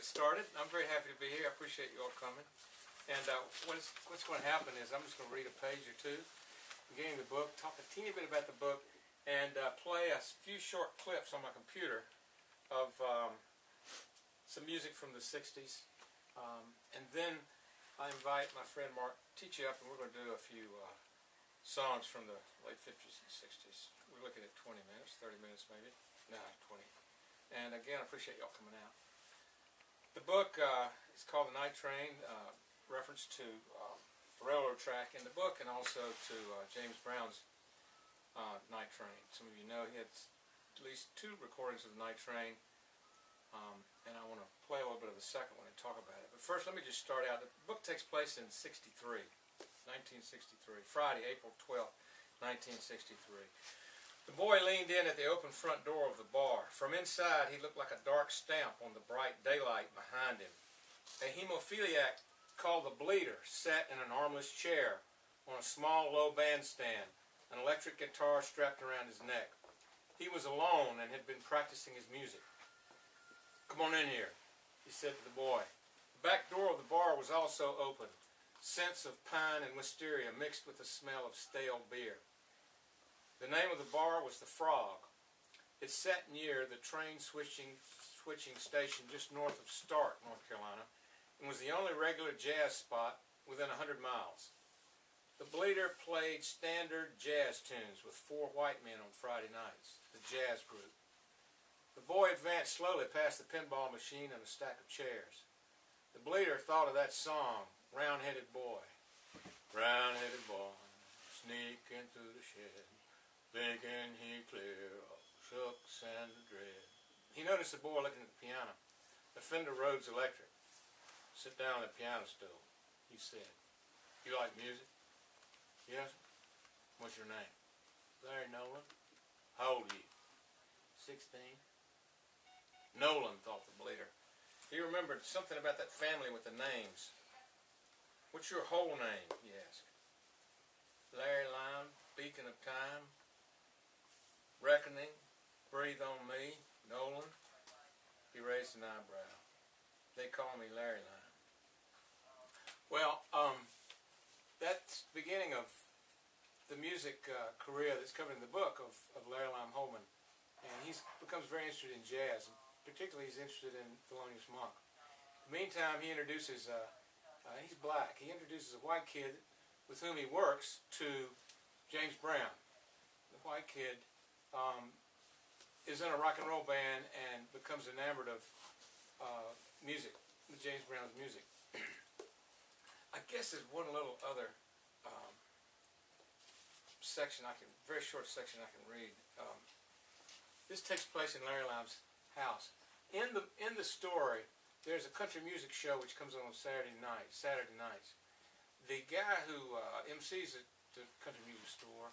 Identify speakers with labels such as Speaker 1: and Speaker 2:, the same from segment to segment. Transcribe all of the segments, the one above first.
Speaker 1: started. I'm very happy to be here. I appreciate you all coming. And what's going to happen is I'm just going to read a page or two, beginning the book, talk a teeny bit about the book, and play a few short clips on my computer of some music from the 60s. And then I invite my friend Mark to teach you up, and we're going to do a few songs from the late 50s and 60s. We're looking at 20 minutes, 30 minutes maybe. No, 20. And again, I appreciate y'all coming out. The book is called The Night Train, reference to the railroad track in the book, and also to James Brown's Night Train. Some of you know he had at least 2 recordings of the Night Train, and I want to play a little bit of the second one and talk about it. But first, let me just start out. The book takes place in 1963, Friday, April 12th, 1963. The boy leaned in at the open front door of the bar. From inside, he looked like a dark stamp on the bright daylight behind him. A hemophiliac called the Bleeder sat in an armless chair on a small low bandstand, an electric guitar strapped around his neck. He was alone and had been practicing his music. "Come on in here," he said to the boy. The back door of the bar was also open. Scents of pine and wisteria mixed with the smell of stale beer. The name of the bar was the Frog. It sat near the train switching station just north of Stark, North Carolina, and was the only regular jazz spot within 100 miles. The Bleeder played standard jazz tunes with 4 white men on Friday nights, the jazz group. The boy advanced slowly past the pinball machine and a stack of chairs. The Bleeder thought of that song, Round-Headed Boy. Round-headed boy, sneaking through the shed, thinking he'd clear up shucks and the dread. He noticed the boy looking at the piano, the Fender Rhodes Electric. "Sit down at the piano stool," he said. "You like music?" "Yes." "What's your name?" "Larry Nolan." "How old are you?" 16. Nolan, thought the Bleeder. He remembered something about that family with the names. "What's your whole name?" he asked. "Larry Lime, Beacon of Time, Reckoning, Breathe on Me, Nolan." He raised an eyebrow. "They call me Larry Lime." Well, that's the beginning of the music career that's covered in the book of Larry Lime Holman. And he becomes very interested in jazz, and particularly he's interested in Thelonious Monk. In the meantime, he introduces, he's black, he introduces a white kid with whom he works to James Brown. The white kid is in a rock and roll band and becomes enamored of music, James Brown's music. I guess there's one little other section very short section I can read. This takes place in Larry Lime's house. In the story, there's a country music show which comes on Saturday nights. The guy who MCs at the country music store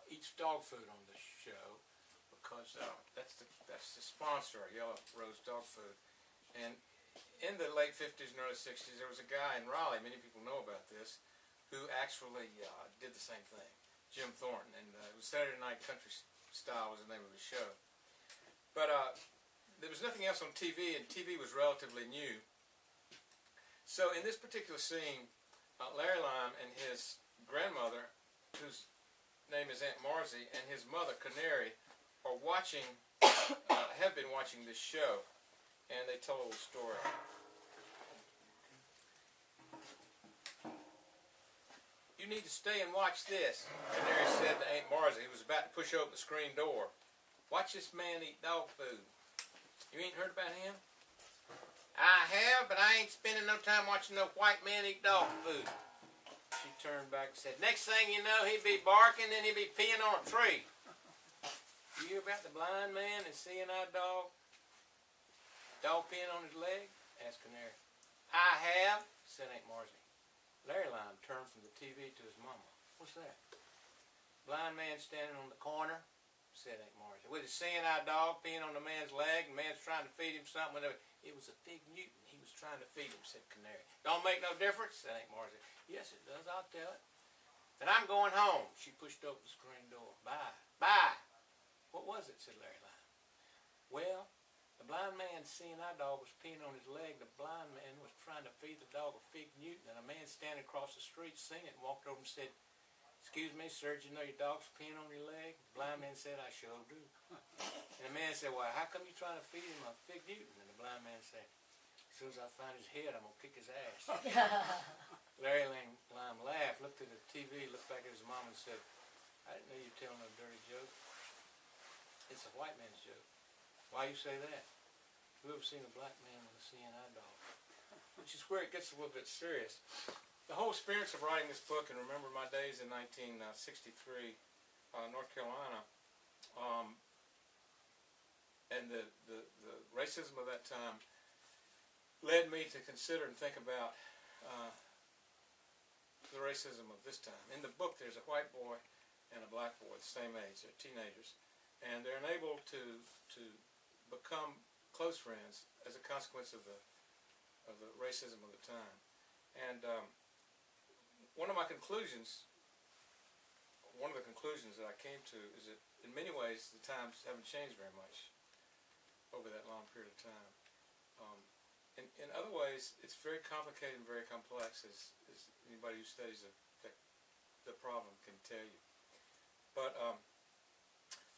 Speaker 1: eats dog food on the show because that's the sponsor, Yellow Rose Dog Food. And in the late 50s and early 60s, there was a guy in Raleigh, many people know about this, who actually did the same thing, Jim Thornton. And it was Saturday Night Country Style was the name of the show. But there was nothing else on TV, and TV was relatively new. So in this particular scene, Larry Lime and his grandmother, whose name is Aunt Marzie, and his mother, Canary, are watching, have been watching this show, and they tell a little story. "You need to stay and watch this," Canary said to Aunt Marzie, who was about to push open the screen door. "Watch this man eat dog food. You ain't heard about him?" "I have, but I ain't spending no time watching no white man eat dog food." She turned back and said, "Next thing you know, he'd be barking, then he'd be peeing on a tree." "You hear about the blind man and seeing-eyed dog? Dog peeing on his leg?" asked Canary. "I have," said Aunt Marzie. Larry Lime turned from the TV to his mama. "What's that?" "Blind man standing on the corner," said Aunt Marzie, "with his seeing-eyed dog peeing on the man's leg, and the man's trying to feed him something." "It was a Fig Newton he was trying to feed him," said Canary. "Don't make no difference," said Aunt Marzie. "Yes, it does, I'll tell it." "Then I'm going home." She pushed open the screen door. "Bye." "Bye." "What was it?" said Larry Lime. "Well, The blind man's seeing eye dog was peeing on his leg. The blind man was trying to feed the dog a fig Newton, and a man standing across the street singing walked over and said, "Excuse me, sir, did you know your dog's peeing on your leg?" The blind man said, "I sure do." And the man said, "Well, how come you trying to feed him a fig Newton?" And the blind man said, "As soon as I find his head, I'm going to kick his ass." Larry Lime laughed, looked at the TV, looked back at his mom and said, "I didn't know you were telling a dirty joke. It's a white man's joke." "Why you say that?" "Who ever seen a black man with a seeing eye dog?" Which is where it gets a little bit serious. The whole experience of writing this book, and remember my days in 1963, North Carolina, and the racism of that time led me to consider and think about the racism of this time. In the book, there's a white boy and a black boy, the same age, they're teenagers, and they're unable to become close friends as a consequence of the racism of the time. And one of the conclusions that I came to is that in many ways the times haven't changed very much over that long period of time. In other ways, it's very complicated and very complex, as anybody who studies the problem can tell you. But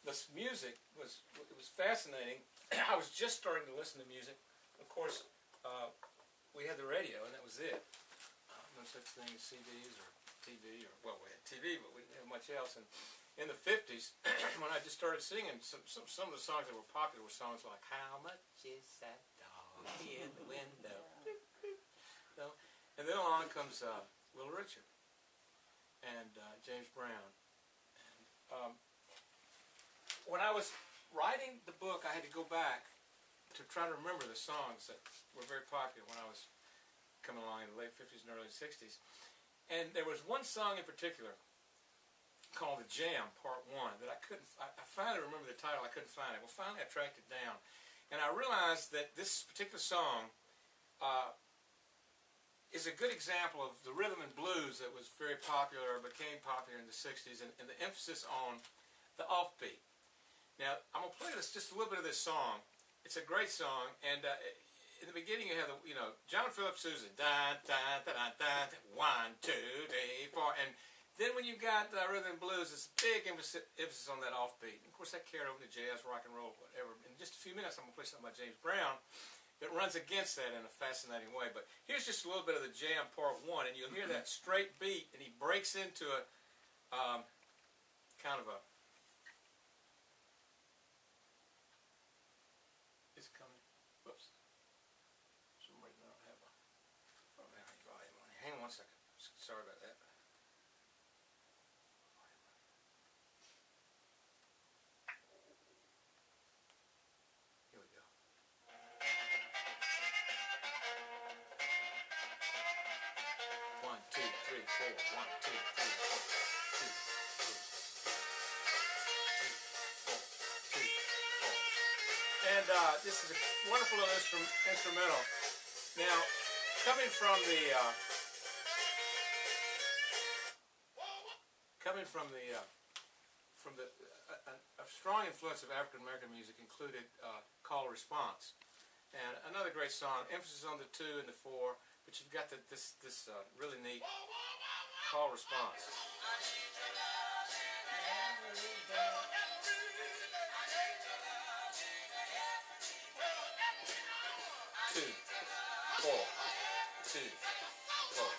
Speaker 1: this music was fascinating. I was just starting to listen to music. Of course, we had the radio, and that was it. No such thing as CDs or TV, or, well, we had TV, but we didn't have much else. And in the 50s, when I just started singing, some of the songs that were popular were songs like "How Much Is That Dog in the Window?" No? And then along comes Little Richard and James Brown. And when I was writing the book, I had to go back to try to remember the songs that were very popular when I was coming along in the late 50s and early 60s. And there was one song in particular called "The Jam, Part 1" that I finally remember the title. I couldn't find it. Well, finally I tracked it down. And I realized that this particular song is a good example of the rhythm and blues that was very popular or became popular in the 60s, and the emphasis on the offbeat. Now, I'm going to play just a little bit of this song. It's a great song, and in the beginning you have John Philip Sousa, da da da da da, 1, 2, 3, 4, and then when you got rhythm and blues, it's a big emphasis on that offbeat. And of course, that carried over to jazz, rock and roll, whatever. In just a few minutes, I'm going to play something by James Brown that runs against that in a fascinating way. But here's just a little bit of the Jam Part 1, and you'll hear that straight beat, and he breaks into a kind of a. It's coming. Whoops. For some reason I don't have any volume on here. Hang on one second. Sorry about that. Here we go. 1, 2, 3, 4. 1, 2, 3, 4. 2, 3, 4. 2, 4. And this is a wonderful little instrumental. Now, coming from a strong influence of African American music included call response, and another great song, emphasis on the 2 and the 4, but you've got this really neat call response. 2, 4, 2, 4.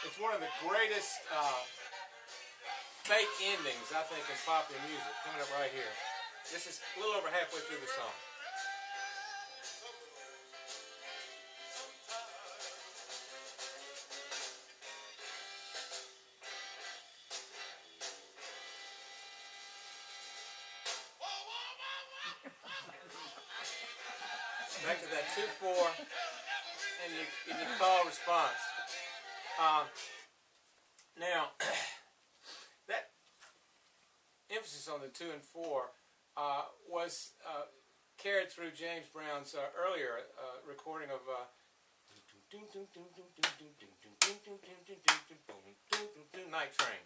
Speaker 1: It's one of the greatest fake endings, I think, in popular music, coming up right here. This is a little over halfway through the song. Back to that 2-4 and your call response. Now, emphasis on the 2 and 4 was carried through James Brown's earlier recording of Night Train.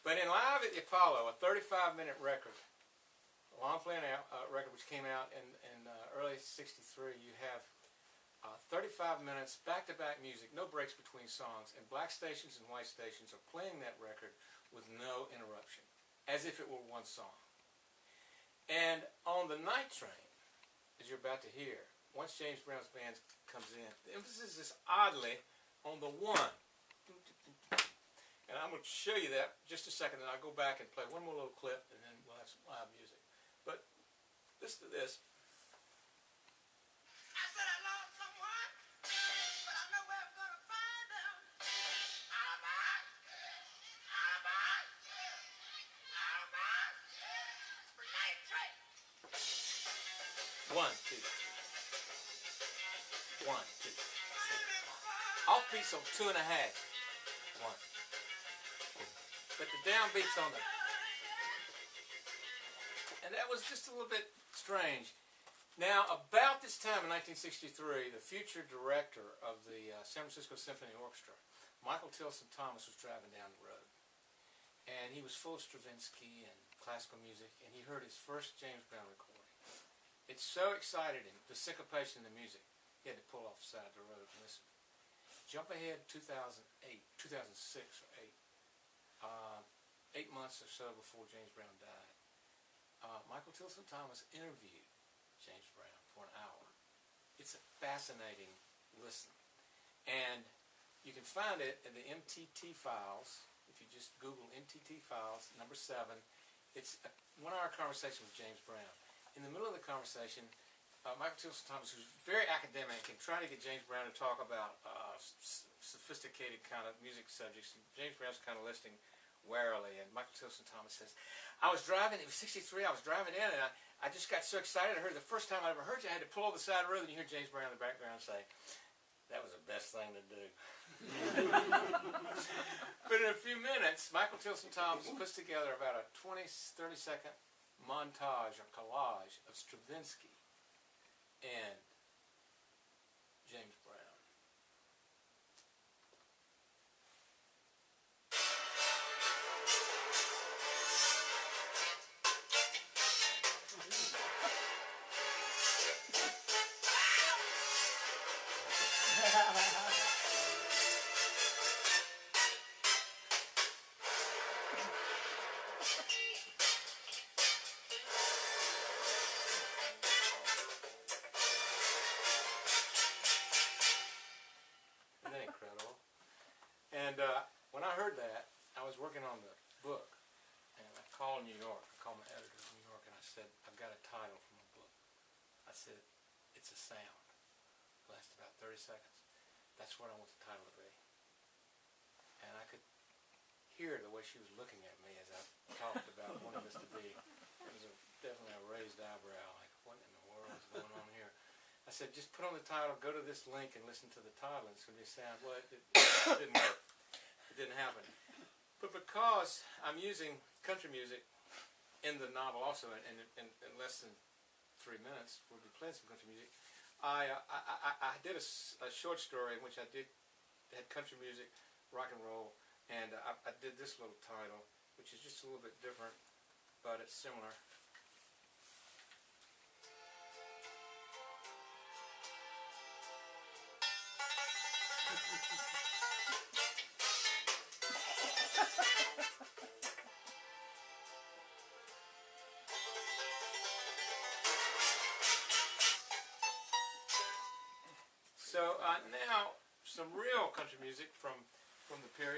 Speaker 1: But in Live at the Apollo, a 35-minute record, a long playing record which came out in early '63, you have 35 minutes back-to-back music, no breaks between songs, and black stations and white stations are playing that record with no interruption, as if it were one song. And on the Night Train, as you're about to hear, once James Brown's band comes in, the emphasis is oddly on the 1. And I'm going to show you that in just a second, and I'll go back and play one more little clip, and then we'll have some live music. But listen to this.
Speaker 2: I said I lost someone, but I know where I'm going to find them. Alibi, alibi, alibi, night train.
Speaker 1: 1, 2, 1, 2. Offbeats on 2 and a half. 1. But the downbeats on the... And that was just a little bit strange. Now, about this time in 1963, the future director of the San Francisco Symphony Orchestra, Michael Tilson Thomas, was driving down the road. And he was full of Stravinsky and classical music, and he heard his first James Brown recording. It so excited him, the syncopation in the music, he had to pull off the side of the road and listen. Jump ahead 2006 or 8 months or so before James Brown died. Michael Tilson Thomas interviewed James Brown for an hour. It's a fascinating listen. And you can find it in the MTT files. If you just Google MTT files, number 7, it's a 1-hour conversation with James Brown. In the middle of the conversation, Michael Tilson Thomas, who's very academic and trying to get James Brown to talk about sophisticated kind of music subjects, and James Brown's kind of listening warily, and Michael Tilson Thomas says, I was driving, it was '63, I was driving in, and I just got so excited. I heard the first time I ever heard you, I had to pull over the side of the road, and you hear James Brown in the background say, that was the best thing to do. But in a few minutes, Michael Tilson Thomas puts together about a 20-30-second montage or collage of Stravinsky and James Brown. And when I heard that, I was working on the book, and I called New York. I called my editor in New York, and I said, I've got a title for my book. I said, it's a sound. It lasts about 30 seconds. That's what I want the title to be. And I could hear the way she was looking at me as I talked about wanting this to be. It was definitely a raised eyebrow, like, what in the world is going on here? I said, just put on the title, go to this link, and listen to the title. It's going to be a sound. Well, it didn't work. It didn't happen. But because I'm using country music in the novel also, in less than 3 minutes, we'll be playing some country music, I did a short story in which I had country music, rock and roll, and I did this little title, which is just a little bit different, but it's similar. So now some real country music from the period.